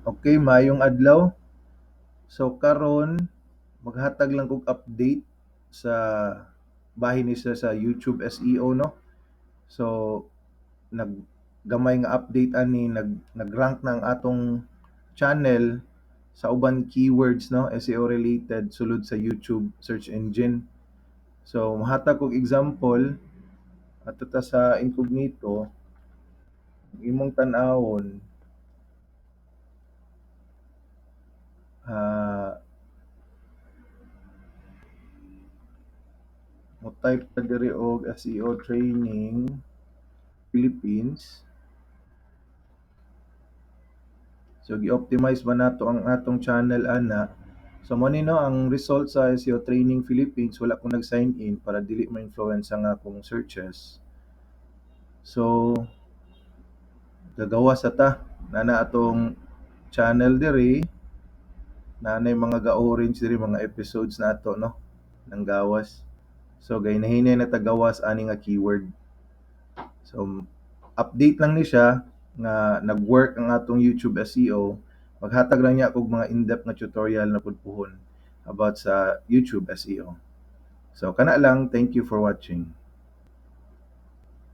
Okay, maayong adlaw. So karon maghatag lang kog update sa bahin ni sa YouTube SEO, no. So naggamay nga update ani nag-rank na ang atong channel sa uban keywords, no, SEO related sulod sa YouTube search engine. So mahatag kog example ato ta sa incognito imong tan-awon. ah mo type ta diri og SEO training Philippines. So gi-optimize ba nato ang atong channel ana. So mo ni, no, ang result sa SEO Training Philippines wala ko nag-sign in para dili ma-influence ang akong searches. So gagawas ta nana atong channel diri, nanay mga ga-orange diri mga episodes nato, no, nang gawas. So gaynahinay na tagawas ani nga keyword. So update lang ni siya nga nag-work ang atong YouTube SEO. Maghatag lang niya kog mga in-depth na tutorial na pudpuhon about sa YouTube SEO. So kana lang, thank you for watching.